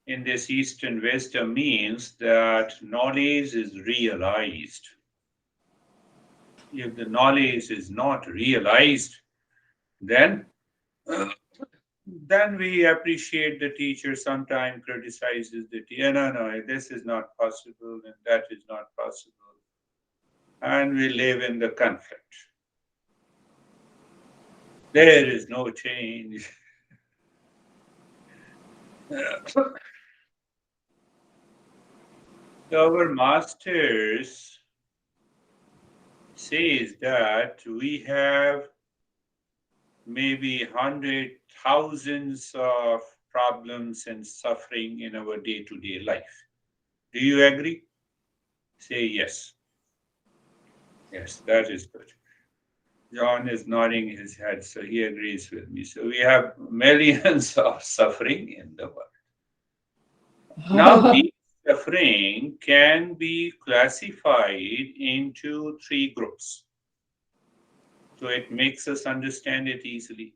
in this Eastern wisdom means that knowledge is realized. If the knowledge is not realized, then then we appreciate the teacher sometimes criticizes the teacher. No, no, this is not possible and that is not possible. And we live in the conflict. There is no change. Our masters says that we have maybe hundred thousands of problems and suffering in our day-to-day life. Do you agree? Say yes. Yes, that is good. John is nodding his head, so he agrees with me. So we have millions of suffering in the world. Now, these suffering can be classified into three groups. So it makes us understand it easily.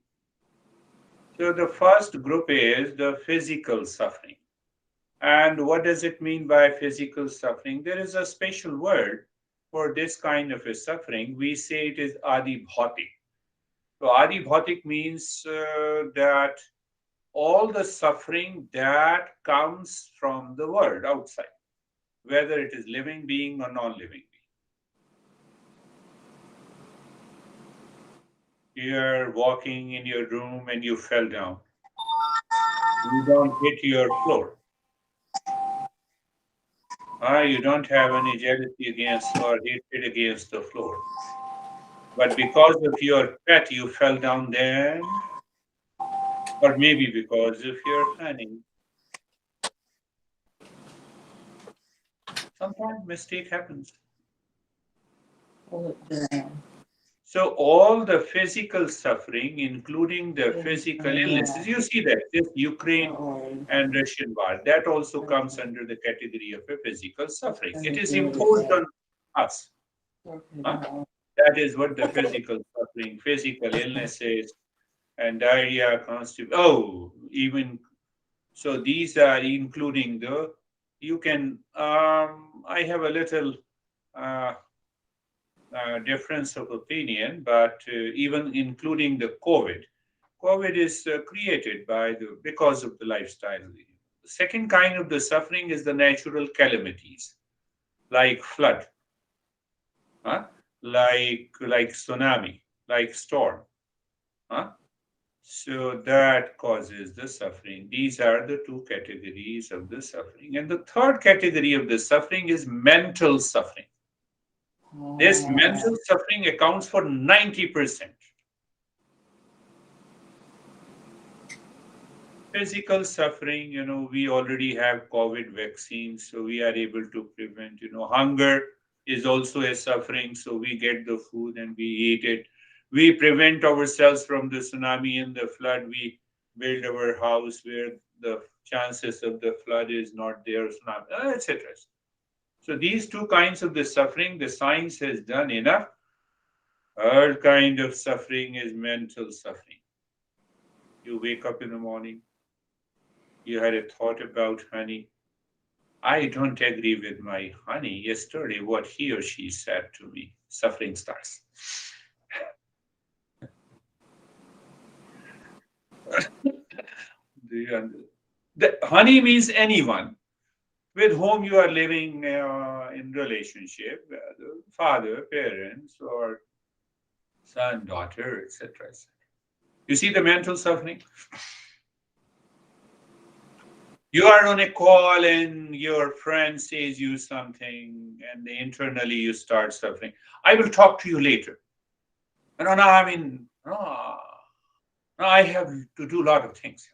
So the first group is the physical suffering. And what does it mean by physical suffering? There is a special word for this kind of a suffering. We say it is adi bhautik. So adi bhautik means that all the suffering that comes from the world outside, whether it is living being or non-living being. You're walking in your room and you fell down. You don't hit your floor. You don't have any jealousy against or hatred against the floor. But because of your pet, you fell down there, or maybe because of your honey. Sometimes mistake happens. Pull it down. So all the physical suffering, including the physical illnesses, Yeah. you see that this Ukraine Uh-oh. and Russian war, that also comes under the category of a physical It's suffering. It gonna is do imposed it. on us. Work it Huh? out. That is what the physical suffering, physical illnesses, and diarrhea, constipation. Oh, even so, these are including the. You can. I have a little uh, difference of opinion, but even including the COVID, COVID is created by the because of the lifestyle. The second kind of the suffering is the natural calamities, like flood, huh? like tsunami, like storm. Huh? So that causes the suffering. These are the two categories of the suffering. And the third category of the suffering is mental suffering. This mental Oh. suffering accounts for 90%. Physical suffering, we already have COVID vaccines, so we are able to prevent, hunger is also a suffering, so we get the food and we eat it. We prevent ourselves from the tsunami and the flood. We build our house where the chances of the flood is not there, tsunami, etc. So these two kinds of the suffering, the science has done enough. Third kind of suffering is mental suffering. You wake up in the morning, you had a thought about honey. I don't agree with my honey yesterday, what he or she said to me. Suffering starts. Do you the honey means anyone with whom you are living in relationship, whether father, parents, or son, daughter, etc. You see the mental suffering? You are on a call and your friend says you something and internally you start suffering. I will talk to you later. No, no, I mean, no, no, I have to do a lot of things.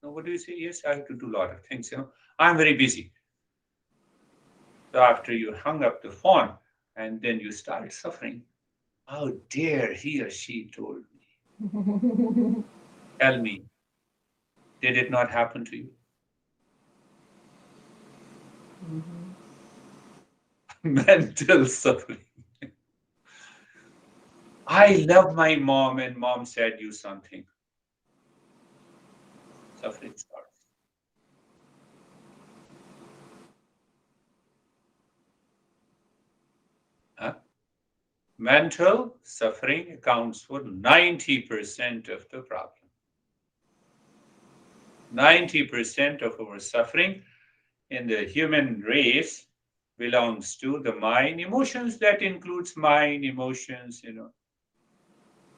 No, what do you say? Yes, I have to do a lot of things. I'm very busy. So after you hung up the phone and then you start suffering. How dare he or she told me? Tell me, did it not happen to you? Mhm. Mental suffering. I love my mom and mom said you something. Suffering starts. Mental suffering accounts for 90% of the problem. 90% of our suffering in the human race belongs to the mind. Emotions, that includes mind, emotions,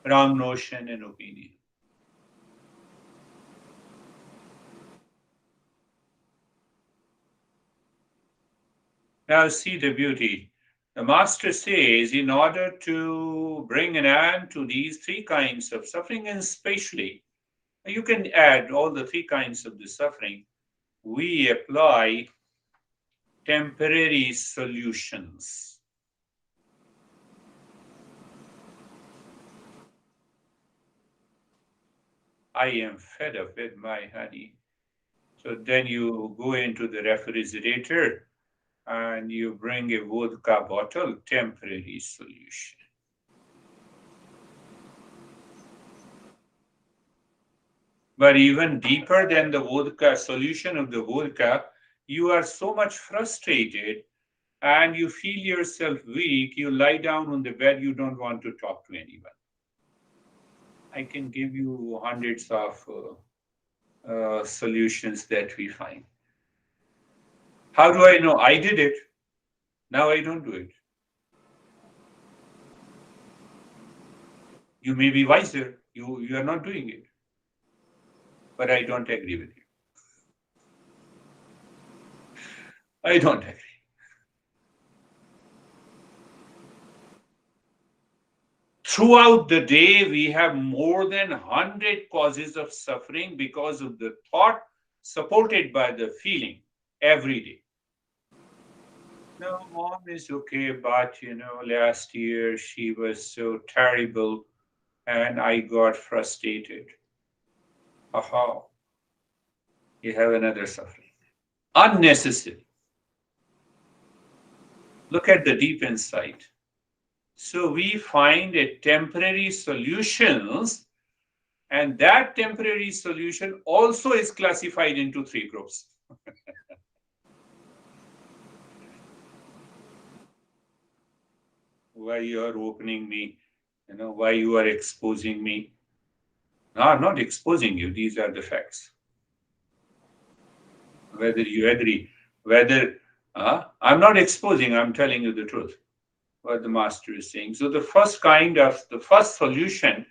wrong notion and opinion. Now see the beauty. The master says, in order to bring an end to these three kinds of suffering, and especially, you can add all the three kinds of the suffering, we apply temporary solutions. I am fed up with my honey. So then you go into the refrigerator and you bring a vodka bottle, temporary solution. But even deeper than the vodka, solution of the vodka, you are so much frustrated and you feel yourself weak, you lie down on the bed, you don't want to talk to anyone. I can give you hundreds of solutions that we find. How do I know? I did it. Now I don't do it. You may be wiser. You are not doing it. But I don't agree with you. I don't agree. Throughout the day, we have more than 100 causes of suffering because of the thought supported by the feeling every day. No, mom is okay, but last year she was so terrible and I got frustrated. Aha, you have another suffering. Unnecessary. Look at the deep insight. So we find a temporary solutions, and that temporary solution also is classified into three groups. Why you are opening me, why you are exposing me. No, I'm not exposing you. These are the facts. Whether you agree, whether I'm not exposing, I'm telling you the truth, what the master is saying. So the first solution,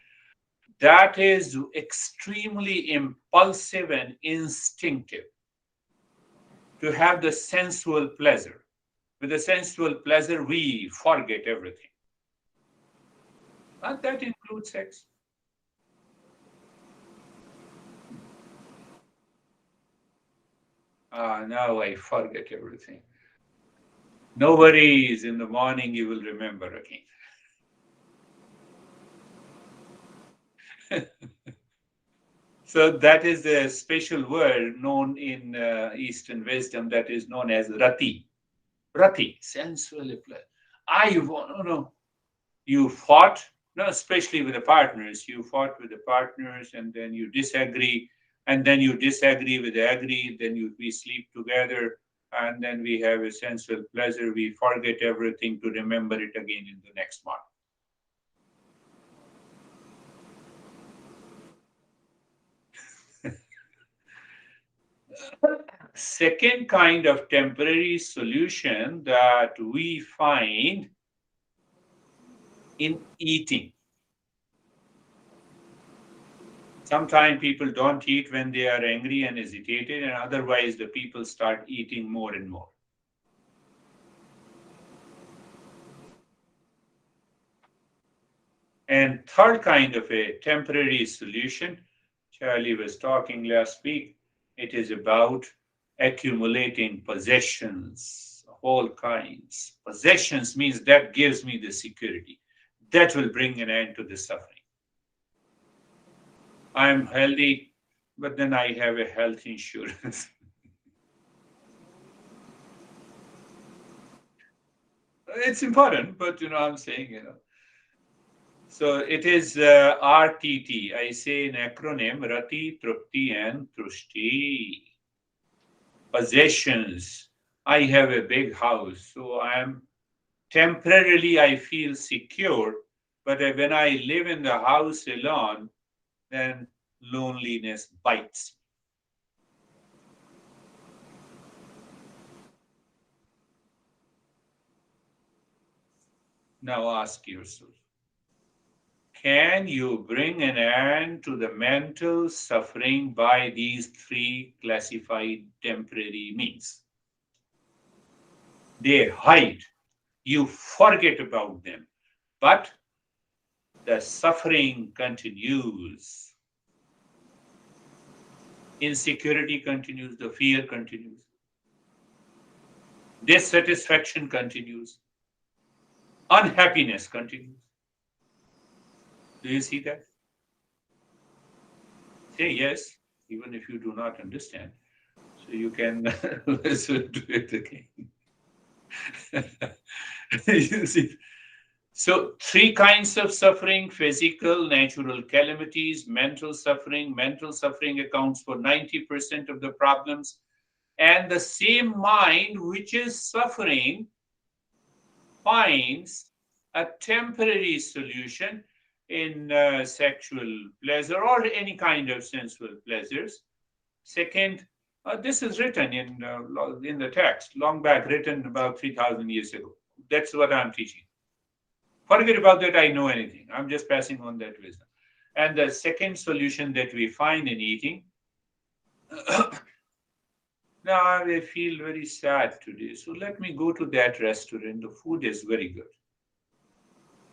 that is extremely impulsive and instinctive, to have the sensual pleasure. With the sensual pleasure, we forget everything. And that includes sex. Now I forget everything. No worries, in the morning you will remember again. So that is a special word known in Eastern wisdom that is known as rati. Rati, sensual pleasure. I want to know. You fought, no, especially with the partners. You fought with the partners, and then you disagree, and then you disagree with the agree. Then we sleep together, and then we have a sensual pleasure. We forget everything to remember it again in the next month. Second kind of temporary solution that we find in eating. Sometimes people don't eat when they are angry and agitated, and otherwise the people start eating more and more. And third kind of a temporary solution, Charlie was talking last week, it is about accumulating possessions, all kinds. Possessions means that gives me the security. That will bring an end to the suffering. I'm healthy, but then I have a health insurance. It's important, but I'm saying. So it is RTT. I say an acronym, Rati, Trupti, and Trushti. Possessions. I have a big house, so I'm Temporarily, I feel secure, but when I live in the house alone, then loneliness bites. Now ask yourself, can you bring an end to the mental suffering by these three classified temporary means? They hide, you forget about them, but the suffering continues. Insecurity continues, the fear continues, dissatisfaction continues, unhappiness continues. Do you see that? Say yes, even if you do not understand. So you can listen to it again. You see? So, three kinds of suffering: physical, natural calamities, mental suffering. Mental suffering accounts for 90% of the problems. And the same mind which is suffering finds a temporary solution in sexual pleasure or any kind of sensual pleasures. Second, this is written in the text, long back, written about 3,000 years ago. That's what I'm teaching. Forget about that I know anything. I'm just passing on that wisdom. And the second solution that we find in eating, now I feel very sad today. So let me go to that restaurant. The food is very good.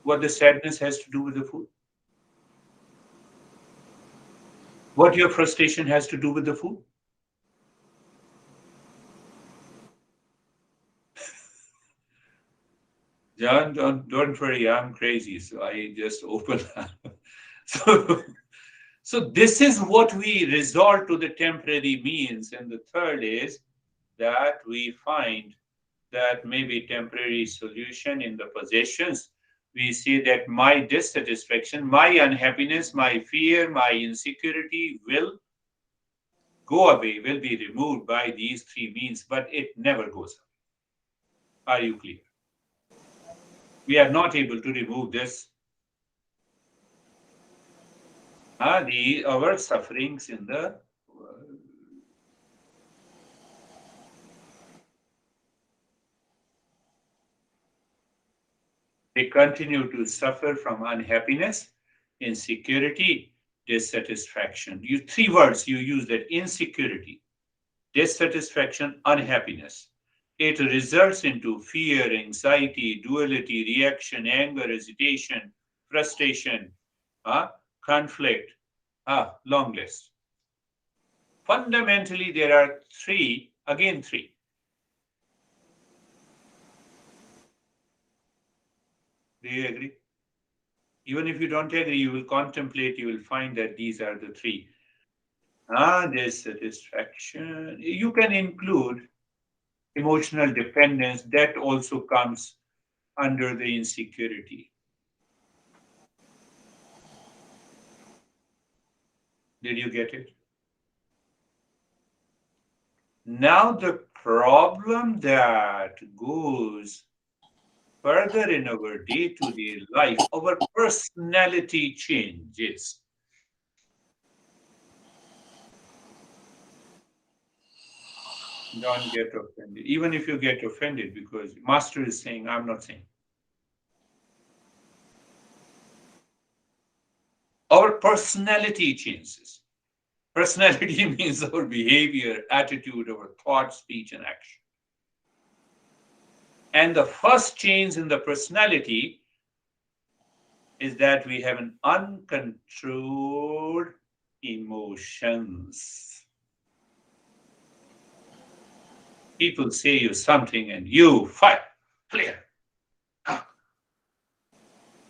What the sadness has to do with the food? What your frustration has to do with the food? John, don't worry, I'm crazy, so I just open up. So, so this is what we resort to the temporary means. And the third is that we find that maybe temporary solution in the possessions. We see that my dissatisfaction, my unhappiness, my fear, my insecurity will go away, will be removed by these three means, but it never goes away. Are you clear? We are not able to remove this, our sufferings in the world. They continue to suffer from unhappiness, insecurity, dissatisfaction. You three words you use that: insecurity, dissatisfaction, unhappiness. It results into fear, anxiety, duality, reaction, anger, hesitation, frustration, conflict, long list. Fundamentally, there are three, again three. Do you agree? Even if you don't agree, you will contemplate, you will find that these are the three. Dissatisfaction. You can include emotional dependence, that also comes under the insecurity. Did you get it? Now, the problem that goes further in our day to day life, our personality changes. Don't get offended. Even if you get offended, because Master is saying, I'm not saying. Our personality changes. Personality means our behavior, attitude, our thought, speech, and action. And the first change in the personality is that we have an uncontrolled emotions. People say you something and you fire, clear.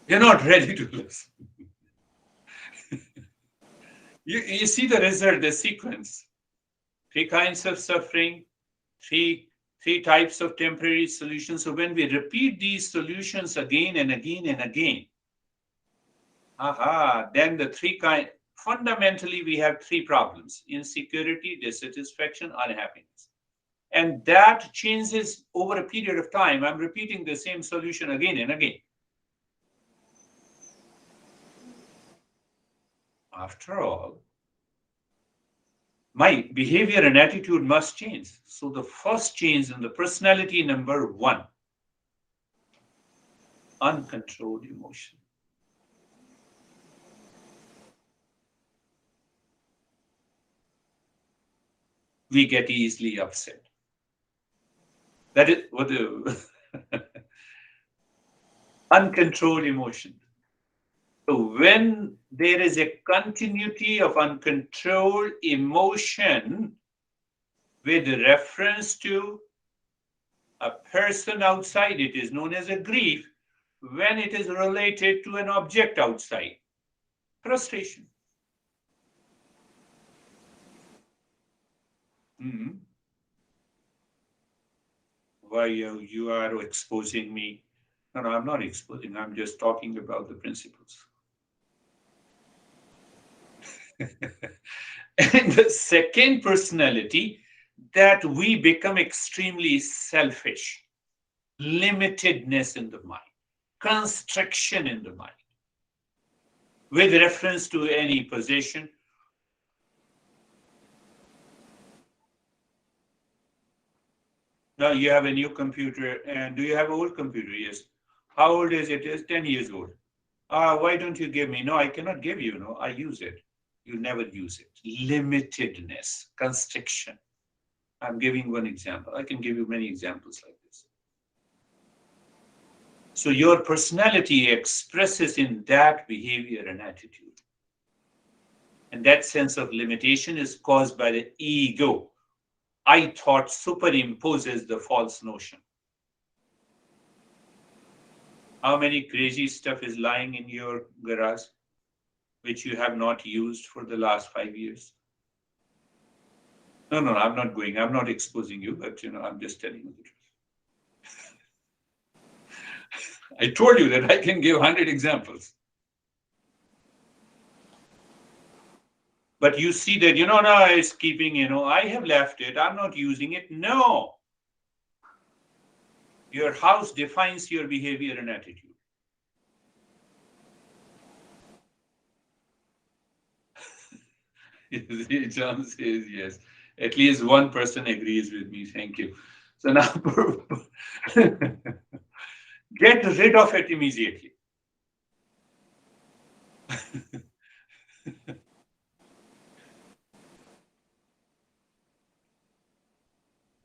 You're not ready to listen. You see the result, the sequence. Three kinds of suffering, three types of temporary solutions. So when we repeat these solutions again and again and again, then the three kind, fundamentally we have three problems: insecurity, dissatisfaction, unhappiness. And that changes over a period of time. I'm repeating the same solution again and again. After all, my behavior and attitude must change. So the first change in the personality, number one, uncontrolled emotion. We get easily upset. That is what the uncontrolled emotion. So when there is a continuity of uncontrolled emotion with reference to a person outside, it is known as a grief. When it is related to an object outside, frustration. Mhm. Why you are exposing me? No, no, I'm not exposing. I'm just talking about the principles. And the second personality, that we become extremely selfish, limitedness in the mind, constriction in the mind, with reference to any possession. Now you have a new computer, and do you have an old computer? Yes. How old is it? It's 10 years old. Why don't you give me? No, I cannot give you. No, I use it. You never use it. Limitedness, constriction. I'm giving one example. I can give you many examples like this. So your personality expresses in that behavior and attitude. And that sense of limitation is caused by the ego. I thought superimposes the false notion. How many crazy stuff is lying in your garage which you have not used for the last 5 years? No, no, I'm not going. I'm not exposing you, but I'm just telling you the truth. I told you that I can give 100 examples. But you see that, no, it's keeping, I have left it. I'm not using it. No. Your house defines your behavior and attitude. John says yes. At least one person agrees with me. Thank you. So now get rid of it immediately.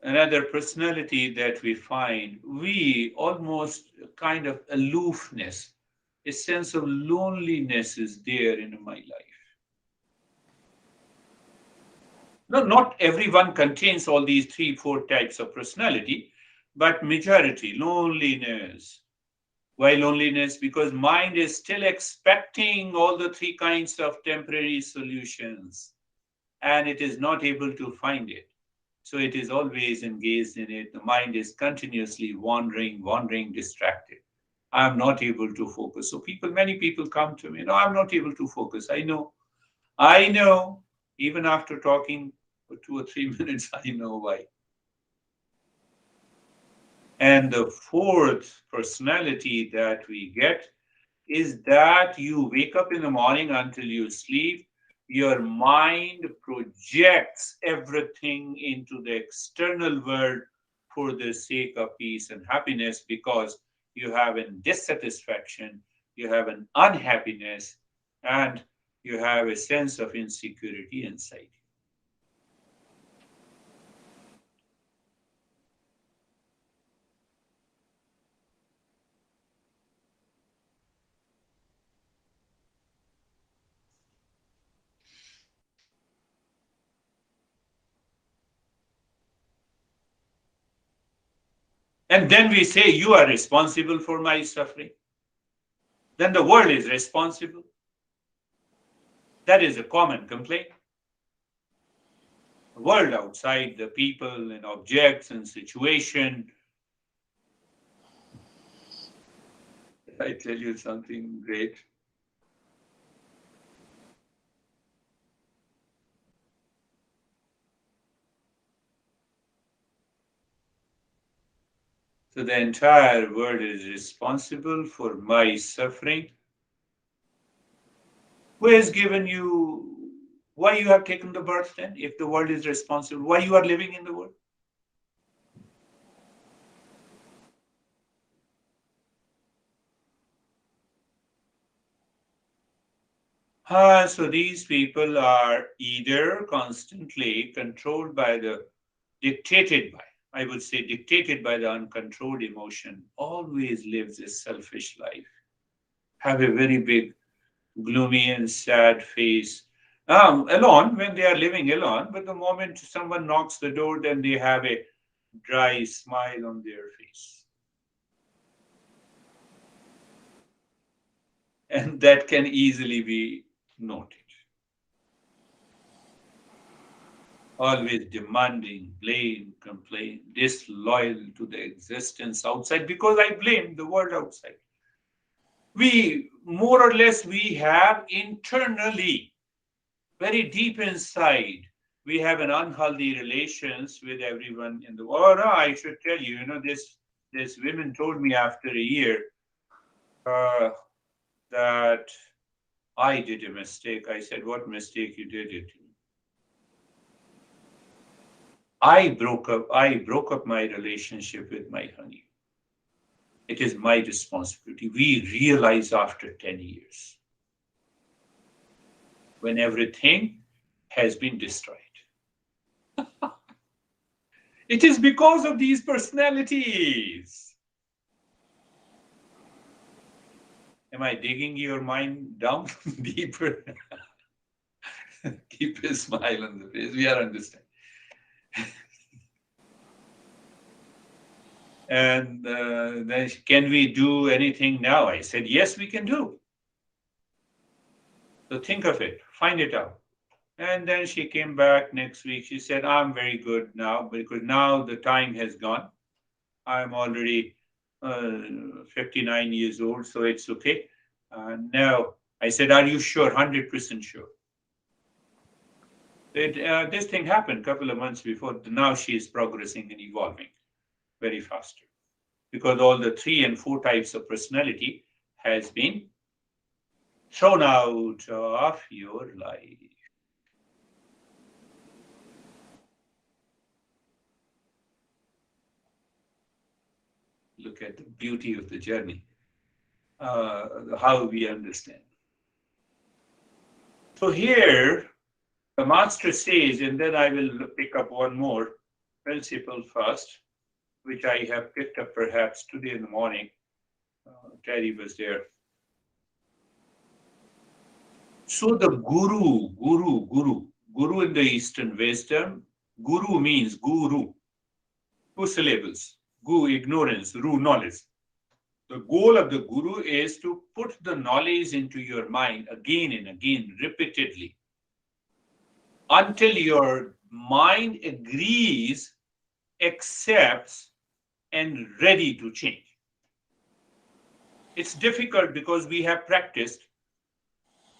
Another personality that we find, we almost kind of aloofness, a sense of loneliness is there in my life. No, not everyone contains all these 3, 4 types of personality, but majority, loneliness. Why loneliness? Because mind is still expecting all the 3 kinds of temporary solutions, and it is not able to find it. So it is always engaged in it. The mind is continuously wandering, distracted. I'm not able to focus. So many people come to me, no, I'm not able to focus. I know, even after talking for 2 or 3 minutes, I know why. And the fourth personality that we get is that you wake up in the morning until you sleep, your mind projects everything into the external world for the sake of peace and happiness, because you have a dissatisfaction, you have an unhappiness, and you have a sense of insecurity inside. And then we say, you are responsible for my suffering. Then the world is responsible. That is a common complaint. The world outside, the people and objects and situation. I tell you something great. So the entire world is responsible for my suffering. Who has given you, why you have taken the birth then? If the world is responsible, why you are living in the world? So these people are either constantly controlled by dictated by, I would say, dictated by the uncontrolled emotion, always lives a selfish life, have a very big, gloomy and sad face, alone when they are living alone, but the moment someone knocks the door, then they have a dry smile on their face. And that can easily be noted. Always demanding, blame, complain, disloyal to the existence outside because I blame the world outside. We, more or less, we have internally, very deep inside, we have an unhealthy relations with everyone in the world. Oh, no, I should tell you, this woman told me after a year uh, that I did a mistake. I said, what mistake you did it? I broke up my relationship with my honey. It is my responsibility. We realize after 10 years when everything has been destroyed. It is because of these personalities. Am I digging your mind down deeper? Keep a smile on the face. We are understanding. And then, can we do anything now? I said, yes, we can do. So think of it, find it out. And then she came back next week. She said, I'm very good now because now the time has gone. I'm already 59 years old, so it's okay. Now, I said, are you sure? 100% sure. This thing happened a couple of months before. Now she is progressing and evolving very faster because all the 3 and 4 types of personality has been thrown out of your life. Look at the beauty of the journey, how we understand. So here, the master says, and then I will pick up one more principle first, which I have picked up perhaps today in the morning. Terry was there. So the guru in the Eastern wisdom, guru means guru, 2 syllables, gu, ignorance, ru, knowledge. The goal of the guru is to put the knowledge into your mind again and again, repeatedly, until your mind agrees, accepts, and ready to change. It's difficult because we have practiced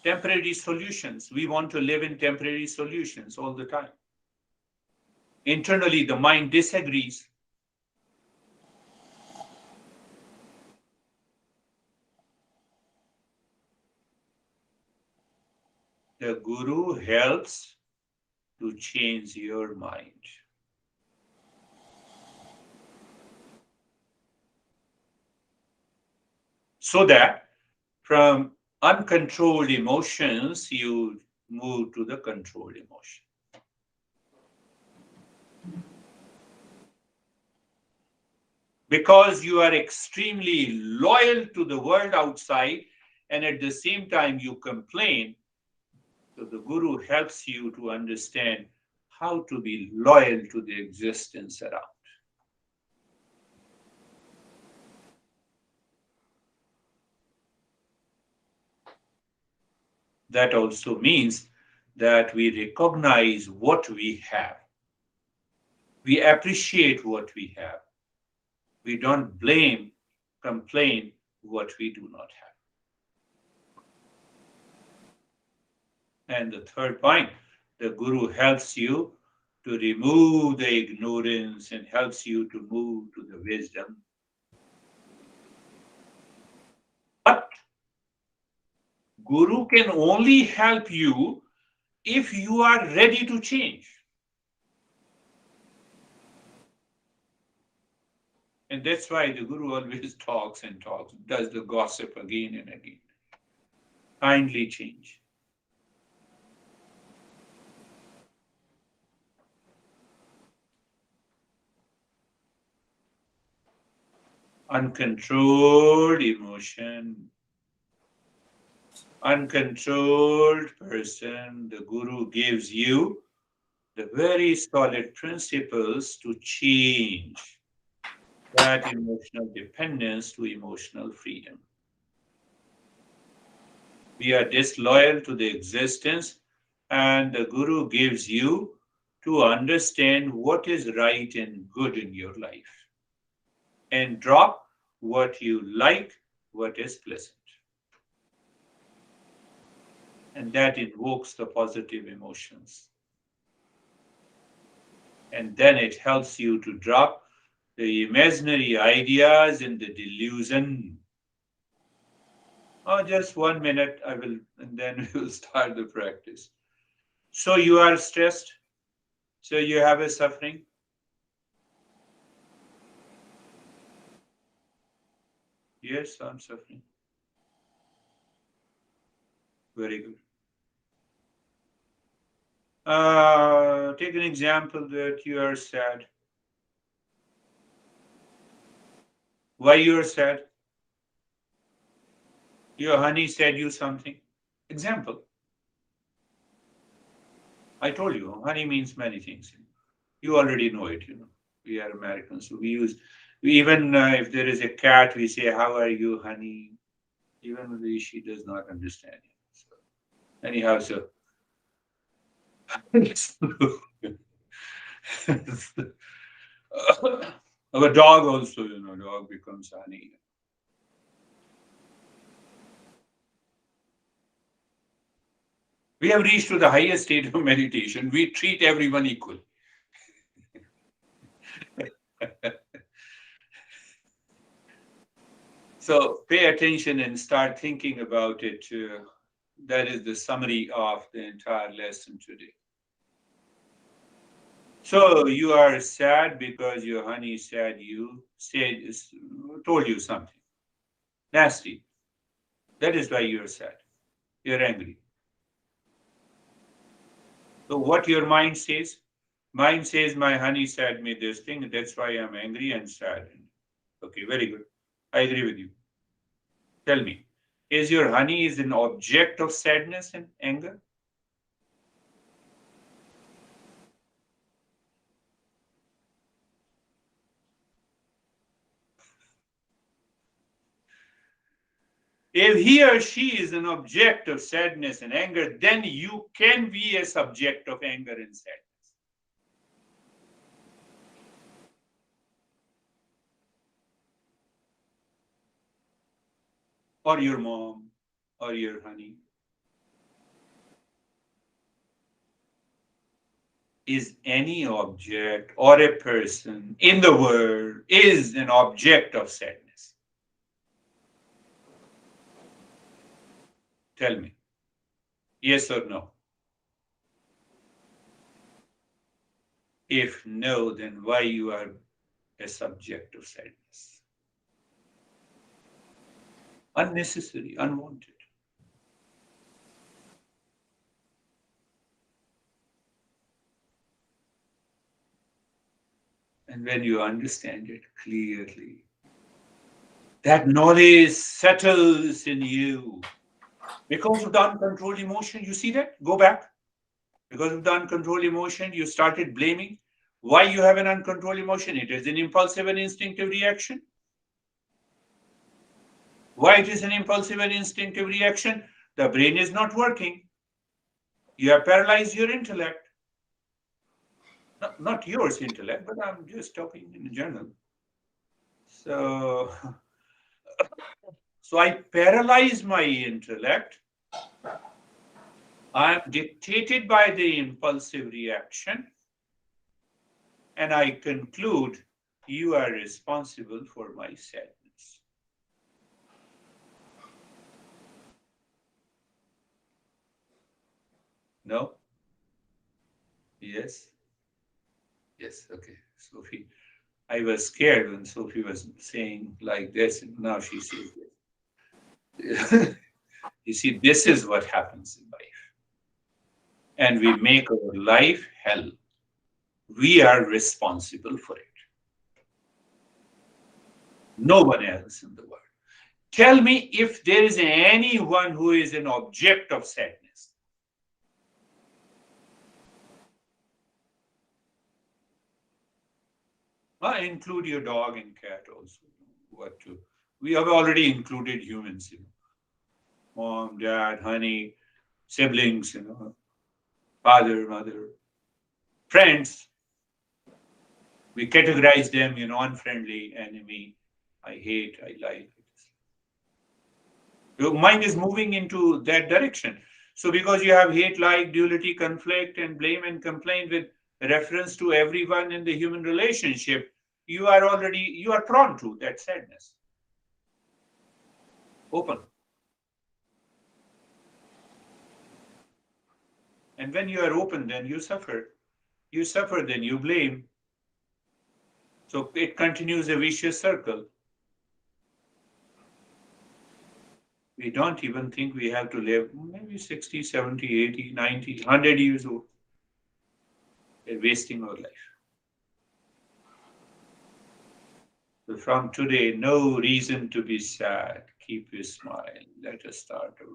temporary solutions. We want to live in temporary solutions all the time. Internally, the mind disagrees. The guru helps to change your mind. So that from uncontrolled emotions, you move to the controlled emotion. Because you are extremely loyal to the world outside and at the same time you complain, so the guru helps you to understand how to be loyal to the existence around. That also means that we recognize what we have. We appreciate what we have. We don't blame, complain what we do not have. And the third point, the guru helps you to remove the ignorance and helps you to move to the wisdom But Guru can only help you if you are ready to change. And that's why the Guru always talks and talks, does the gossip again and again. Kindly change. Uncontrolled emotion, uncontrolled person, the Guru gives you the very solid principles to change that emotional dependence to emotional freedom. We are disloyal to the existence, and the Guru gives you to understand what is right and good in your life and drop what you like, what is pleasant. And that invokes the positive emotions. And then it helps you to drop the imaginary ideas and the delusion. Oh, just 1 minute, I will, and then we will start the practice. So you are stressed. So you have a suffering. Yes, I'm suffering. Very good. Take an example that you are sad. Why you are sad? Your honey said you something. Example. I told you, honey means many things. You already know it, you know. We are Americans, so we use, we even if there is a cat, we say, "How are you, honey?" Even if she does not understand it. So, anyhow, so our dog also, you know, dog becomes honey. We have reached to the highest state of meditation. We treat everyone equal. So pay attention and start thinking about it. That is the summary of the entire lesson today. So you are sad because your honey said told you something nasty. That is why you're sad. You're angry. So what your mind says? Mind says my honey said me this thing. That's why I'm angry and sad. Okay, very good. I agree with you. Tell me, is your honey is an object of sadness and anger? If he or she is an object of sadness and anger, then you can be a subject of anger and sadness. Or your mom, or your honey. Is any object or a person in the world is an object of sadness? Tell me. Yes or no? If no, then why you are a subject of sadness? Unnecessary, unwanted. And when you understand it clearly, that knowledge settles in you. Because of the uncontrolled emotion, you see that? Go back. Because of the uncontrolled emotion, you started blaming. Why you have an uncontrolled emotion? It is an impulsive and instinctive reaction. Why it is an impulsive and instinctive reaction? The brain is not working. You have paralyzed your intellect. Not yours intellect, but I'm just talking in general. So, so I paralyze my intellect. I'm dictated by the impulsive reaction, and I conclude you are responsible for my sadness. No? Yes? Yes, okay. Sophie. I was scared when Sophie was saying like this, and now she says this. You see, this is what happens in life. And we make our life hell. We are responsible for it. No one else in the world. Tell me if there is anyone who is an object of sadness. Include your dog and cat also. What to? We have already included humans, mom, dad, honey, siblings, father, mother, friends. We categorize them, unfriendly, enemy, I hate, I like. Your mind is moving into that direction. So because you have hate, like, duality, conflict, and blame and complaint with reference to everyone in the human relationship, you are prone to that sadness. Open. And when you are open, then you suffer. You suffer, then you blame. So it continues a vicious circle. We don't even think we have to live maybe 60, 70, 80, 90, 100 years old. We're wasting our life. So from today, no reason to be sad. Keep your smile. Let us start our